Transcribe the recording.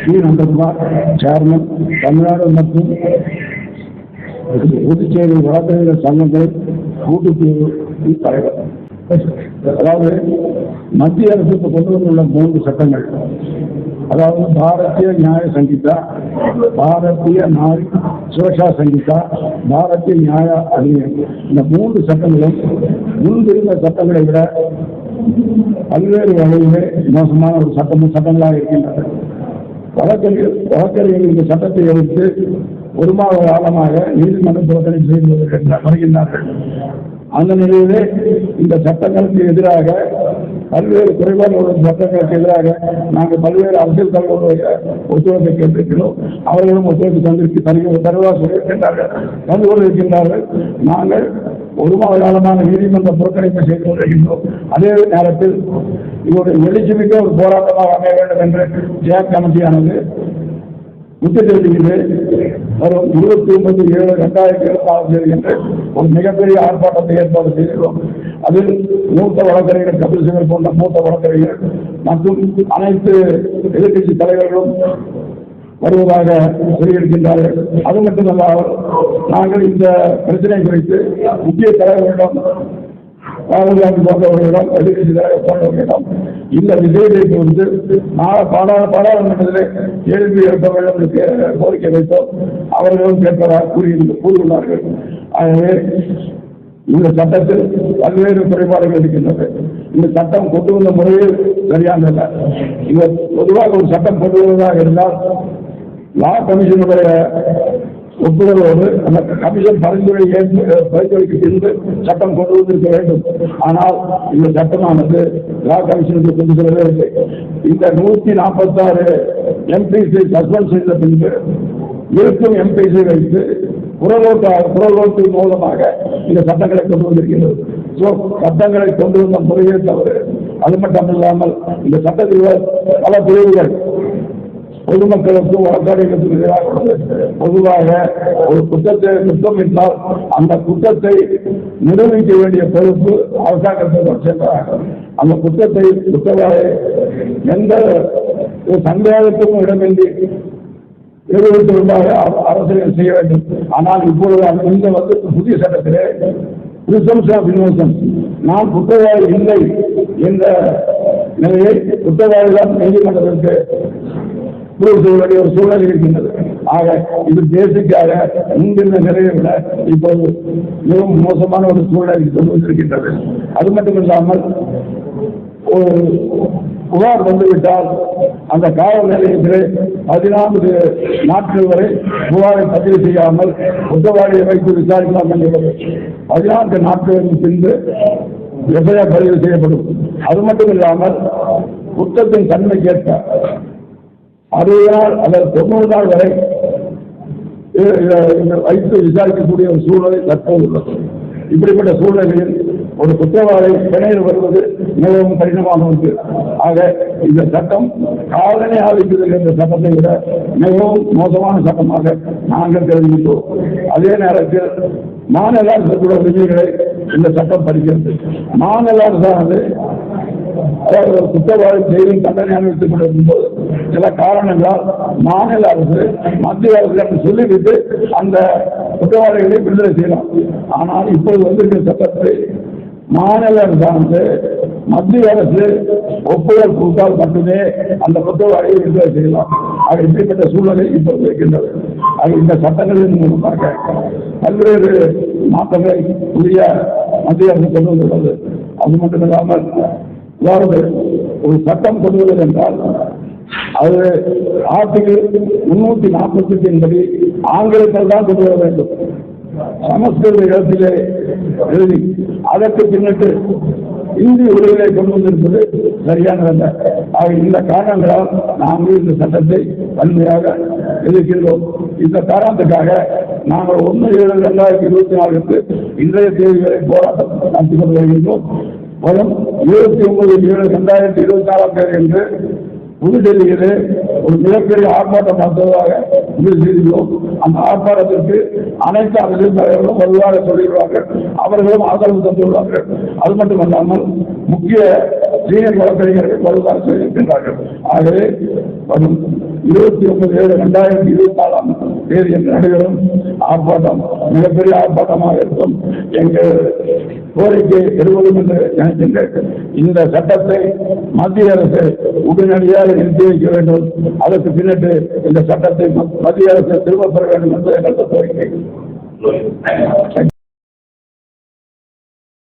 D. Nandakumar, chairman, Tamil Nadu மற்றும் புதுச்சேரி வழக்கறிஞர் சங்கங்கள் கூட்டுக்குழு தலைவர். அதாவது மத்திய அரசுக்கு கொண்டு வந்துள்ள 3 சட்டங்கள், அதாவது பாரதிய நியாய சங்கீதா, பாரதிய நாய் சுரக்ஷா சங்கீதா, பாரதிய நியாய அதிநியம், இந்த 3 சட்டங்களும் முன்பிருந்த சட்டங்களை விட பல்வேறு வகையிலே மோசமான ஒரு சட்டங்களாக இருக்கின்றன. வழக்கறிஞர்கள் இந்த சட்டத்தை எதிர்த்து 1 மாத காலமாக நீதிமன்ற புறக்கணிப்பு செய்து வருகின்றார்கள். அந்த நிலையிலே இந்த சட்டங்களுக்கு எதிராக பல்வேறு குறைபாடுள்ள சட்டங்களுக்கு எதிராக நாங்கள் பல்வேறு அரசியல் தலைவர்களுடைய ஒத்துழைப்பை கேட்டிருக்கிறோம். அவர்களும் ஒத்துழைப்பு தருவதாக சொல்லியிருக்கின்றார்கள், தந்து கொண்டிருக்கின்றார்கள். நாங்கள் 1 மாத காலமான நீதிமன்ற புறக்கணிப்பை செய்து கொண்டிருக்கின்றோம். அதே நேரத்தில் இவருடைய எழுச்சிமிக்க ஒரு போராட்டமாக அமைய வேண்டும் என்று ஜேக் கமிட்டியானது உச்சநீதிமன்ற வரும் 29/7/2024 என்று ஒரு மிகப்பெரிய ஆர்ப்பாட்டத்தை ஏற்பாடு செய்திருக்கிறோம். அதில் மூத்த வழக்கறிஞர் கபில் சிபல் போன்ற மூத்த வழக்கறிஞர் மற்றும் அனைத்து எதிர்கட்சி தலைவர்களும் வருவதாக சொல்லியிருக்கின்றார்கள். அது மட்டுமல்லாமல் நாங்கள் இந்த பிரச்சனை குறித்து முக்கிய தலைவர்களிடம், ராகுல் காந்தி போன்றவர்களிடம், எதிர்கட்சி தலைவர் போன்றவர்களிடம் இந்த விஷயத்தை குறித்து பாராளுமன்றத்திலே கேள்வி எழுப்ப வேண்டும் என்று கோரிக்கை வைத்தோம். அவர்களும் கேட்பதாக கூறியுள்ளார்கள். ஆகவே இந்த சட்டத்தில் பல்வேறு குறைபாடுகள் இருக்கின்றது. இந்த சட்டம் கொண்டு வந்த முறையில் சரியானதல்ல. இந்த பொதுவாக ஒரு சட்டம் கொண்டு வருவதாக இருந்தால் லா கமிஷனுடைய ஒப்புதலோடு அந்த கமிஷன் பரிந்துரைக்கு பின்பு சட்டம் கொண்டு வந்திருக்க வேண்டும். ஆனால் இந்த சட்டமானது லா கமிஷனுக்கு கொண்டு செல்லவே இல்லை. இந்த 146 எம்பிஸை சஸ்பெண்ட் செய்த பின்பு இருக்கும் எம்பிஸை வைத்து குரல் ஓட்டு மூலமாக இந்த சட்டங்களை கொண்டு வந்திருக்கிறது. சட்டங்களை கொண்டு வந்த முறையே தவறு. அது மட்டுமல்லாமல் இந்த சட்டத்தில் பல பிரிவுகள் பொதுமக்களுக்கும் வழக்கறிஞர்களுக்கும் எதிராக உள்ளது. பொதுவாக ஒரு குற்றம் என்றால் அந்த குற்றத்தை நிரூபிக்க வேண்டிய பொறுப்பு அரசாங்கத்தை சென்றாக அந்த குற்றத்தை குற்றவாளி எந்த சந்தேகத்துக்கும் இடமின்றி நிரூபித்ததாக அரசியல் செய்ய வேண்டும். ஆனால் இப்பொழுது இந்த புதிய சட்டத்திலே நான் குற்றவாளி இல்லை என்ற நிலையை குற்றவாளிதான் நீதிமன்றத்திற்கு செய்ய வேண்டிய ஒரு சூழ்நிலை இருக்கின்றது. ஆக இது தேசிக்காக முன்பிருந்த நிலையை விட இப்போது மிகவும் மோசமான ஒரு சூழ்நிலை கொண்டு வந்திருக்கின்றது. அது மட்டுமில்லாமல் ஒரு புகார் வந்துவிட்டால் அந்த காவல் நிலையத்திலே 14 நாட்கள் வரை புகாரை பதிவு செய்யாமல் குற்றவாளியை வைத்து விசாரிக்கலாம் என்கிறது. 14 நாட்களுக்கு பின்பு எஃப்ஐஆர் பதிவு செய்யப்படும். அது மட்டுமில்லாமல் குற்றத்தின் தன்மைக்கேற்ப 60 நாள் அல்லது 90 நாள் வரை வைத்து விசாரிக்கக்கூடிய ஒரு சூழ்நிலை தற்போது உள்ளது. இப்படிப்பட்ட சூழ்நிலையில் ஒரு குற்றவாளி பிணையில் வருவது மிகவும் கடினமாக இருக்கு. ஆக இந்த சட்டம் காலனி ஆதிக்குதல் என்ற சட்டத்தை விட மிகவும் மோசமான சட்டமாக நாங்கள் கருதுகின்றோம். அதே நேரத்தில் மாநில அரசுடைய உரிமைகளை இந்த சட்டம் பறிக்கிறது. மாநில அரசானது அதாவது குற்றவாளி ஜெயிலில் தண்டனை அனுபவித்துக் கொண்டிருக்கும் போது சில காரணங்களால் மாநில அரசு மத்திய அரசு சொல்லிவிட்டு அந்த குற்றவாளிகளை விடுதலை செய்யலாம். ஆனால் இப்போது வந்து சட்டத்தை மாநில அரசானது மத்திய அரசு ஒப்புதல் கொடுத்தால் மட்டுமே அந்த குற்றவாளியை விடுதலை செய்யலாம். ஆக இப்படிப்பட்ட சூழ்நிலை இப்போது இருக்கின்றது. ஆக இந்த சட்டங்களின் மூலமாக பல்வேறு மாற்றங்களை புதிய மத்திய அரசு கொண்டு வந்துள்ளது. அது மட்டுமில்லாமல் அதாவது ஒரு சட்டம் கொண்டு வருவது என்றால் அது ஆர்டிகிள் 348 என்பது ஆங்கிலத்தில் தான் கொண்டு வர வேண்டும். சமஸ்கிருத இடத்திலே எழுதி அதற்கு பின்னிட்டு இந்தி உலகிலே கொண்டு வந்திருப்பது சரியானதல்ல. ஆக இந்த காரணங்களால் நாங்கள் இந்த சட்டத்தை வன்மையாக எதிர்க்கின்றோம். இந்த காரணத்துக்காக நாங்கள் 1/7/2024 இன்றைய தேதி வரை போராட்டம் நடத்தி கொண்டு வருகின்றோம். வரும் 29/7/2024 என்று புதுடெல்லியிலே ஒரு மிகப்பெரிய ஆர்ப்பாட்டம் நடத்துவதாக முடிவு செய்துள்ளோம். அந்த ஆர்ப்பாட்டத்திற்கு அனைத்து அரசியல் தலைவர்களும் வருவதாக சொல்லியுள்ளார்கள். அவர்களும் ஆதரவு தந்துள்ளார்கள். அது மட்டுமல்லாமல் முக்கிய சீனியர் வழக்கறிஞர்கள் வருவதாக சொல்லியிருக்கின்றார்கள். ஆகவே வரும் 29/7/2024 என்று நடைபெறும் ஆர்ப்பாட்டம் மிகப்பெரிய ஆர்ப்பாட்டமாக இருக்கும். எங்கள் கோரிக்கை எடுவதும் என்று நினைக்கின்றேன். இந்த சட்டத்தை மத்திய அரசு உடனடியாக நிறுத்தி வைக்க வேண்டும். அதற்கு பின்னிட்டு இந்த சட்டத்தை மத்திய அரசு திரும்பப் பெற வேண்டும் என்று எங்கள் கோரிக்கை.